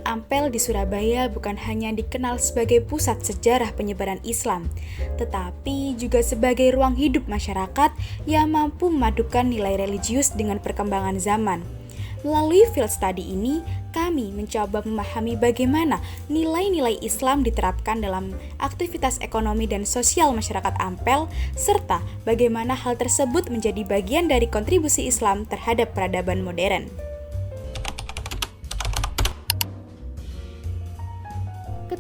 Sunan Ampel di Surabaya bukan hanya dikenal sebagai pusat sejarah penyebaran Islam, tetapi juga sebagai ruang hidup masyarakat yang mampu memadukan nilai religius dengan perkembangan zaman. Melalui field study ini, kami mencoba memahami bagaimana nilai-nilai Islam diterapkan dalam aktivitas ekonomi dan sosial masyarakat Ampel, serta bagaimana hal tersebut menjadi bagian dari kontribusi Islam terhadap peradaban modern.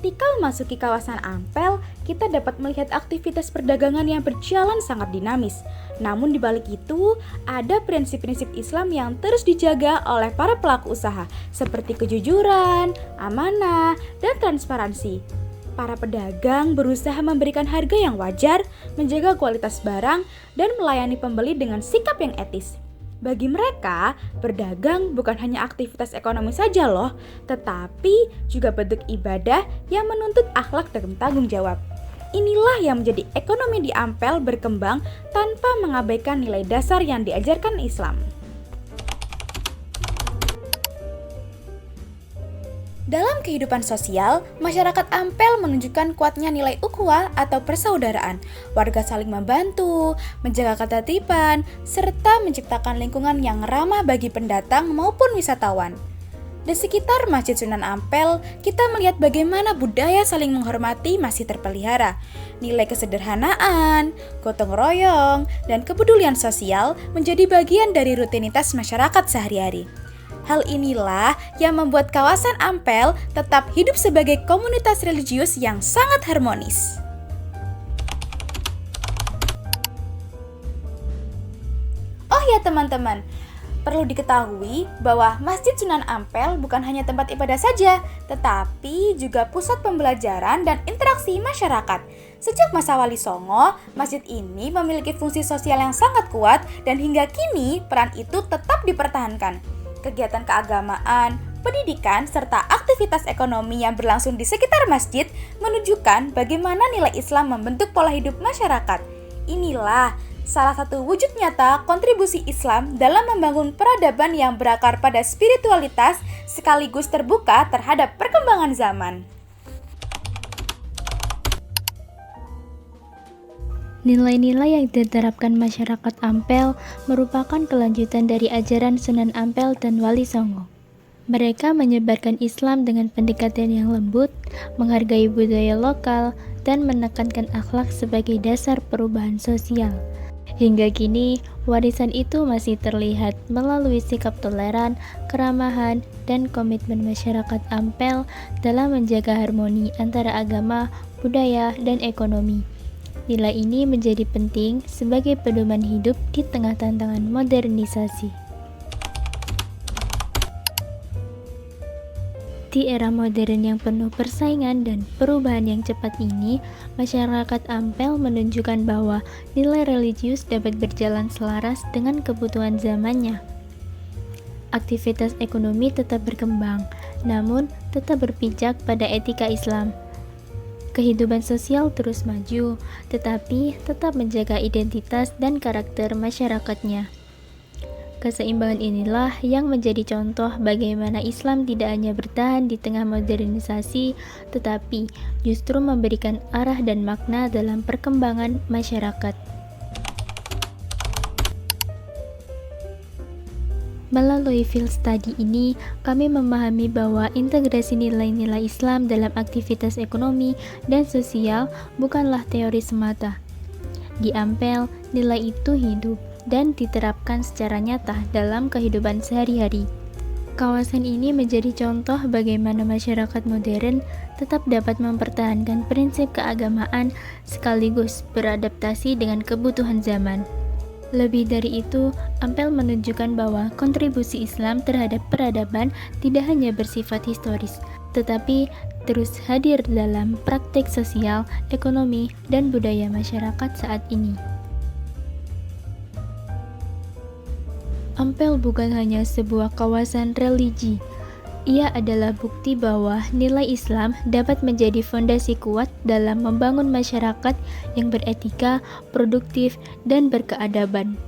Ketika memasuki kawasan Ampel, kita dapat melihat aktivitas perdagangan yang berjalan sangat dinamis. Namun di balik itu, ada prinsip-prinsip Islam yang terus dijaga oleh para pelaku usaha, seperti kejujuran, amanah, dan transparansi. Para pedagang berusaha memberikan harga yang wajar, menjaga kualitas barang, dan melayani pembeli dengan sikap yang etis. Bagi mereka, berdagang bukan hanya aktivitas ekonomi saja loh, tetapi juga bentuk ibadah yang menuntut akhlak dan tanggung jawab. Inilah yang menjadi ekonomi di Ampel berkembang tanpa mengabaikan nilai dasar yang diajarkan Islam. Dalam kehidupan sosial, masyarakat Ampel menunjukkan kuatnya nilai ukhuwah atau persaudaraan. Warga saling membantu, menjaga ketertiban, serta menciptakan lingkungan yang ramah bagi pendatang maupun wisatawan. Di sekitar Masjid Sunan Ampel, kita melihat bagaimana budaya saling menghormati masih terpelihara. Nilai kesederhanaan, gotong royong, dan kepedulian sosial menjadi bagian dari rutinitas masyarakat sehari-hari. Hal inilah yang membuat kawasan Ampel tetap hidup sebagai komunitas religius yang sangat harmonis. Oh ya teman-teman, perlu diketahui bahwa Masjid Sunan Ampel bukan hanya tempat ibadah saja, tetapi juga pusat pembelajaran dan interaksi masyarakat. Sejak masa Wali Songo, masjid ini memiliki fungsi sosial yang sangat kuat dan hingga kini peran itu tetap dipertahankan. Kegiatan keagamaan, pendidikan, serta aktivitas ekonomi yang berlangsung di sekitar masjid menunjukkan bagaimana nilai Islam membentuk pola hidup masyarakat. Inilah salah satu wujud nyata kontribusi Islam dalam membangun peradaban yang berakar pada spiritualitas sekaligus terbuka terhadap perkembangan zaman. Nilai-nilai yang diterapkan masyarakat Ampel merupakan kelanjutan dari ajaran Sunan Ampel dan Wali Songo. Mereka menyebarkan Islam dengan pendekatan yang lembut, menghargai budaya lokal, dan menekankan akhlak sebagai dasar perubahan sosial. Hingga kini, warisan itu masih terlihat melalui sikap toleran, keramahan, dan komitmen masyarakat Ampel dalam menjaga harmoni antara agama, budaya, dan ekonomi. Nilai ini menjadi penting sebagai pedoman hidup di tengah tantangan modernisasi. Di era modern yang penuh persaingan dan perubahan yang cepat ini, masyarakat Ampel menunjukkan bahwa nilai religius dapat berjalan selaras dengan kebutuhan zamannya. Aktivitas ekonomi tetap berkembang, namun tetap berpijak pada etika Islam. Kehidupan sosial terus maju, tetapi tetap menjaga identitas dan karakter masyarakatnya. Keseimbangan inilah yang menjadi contoh bagaimana Islam tidak hanya bertahan di tengah modernisasi, tetapi justru memberikan arah dan makna dalam perkembangan masyarakat. Melalui field study ini, kami memahami bahwa integrasi nilai-nilai Islam dalam aktivitas ekonomi dan sosial bukanlah teori semata. Di Ampel, nilai itu hidup dan diterapkan secara nyata dalam kehidupan sehari-hari. Kawasan ini menjadi contoh bagaimana masyarakat modern tetap dapat mempertahankan prinsip keagamaan sekaligus beradaptasi dengan kebutuhan zaman. Lebih dari itu, Ampel menunjukkan bahwa kontribusi Islam terhadap peradaban tidak hanya bersifat historis, tetapi terus hadir dalam praktik sosial, ekonomi, dan budaya masyarakat saat ini. Ampel bukan hanya sebuah kawasan religi. Ia adalah bukti bahwa nilai Islam dapat menjadi fondasi kuat dalam membangun masyarakat yang beretika, produktif, dan berkeadaban.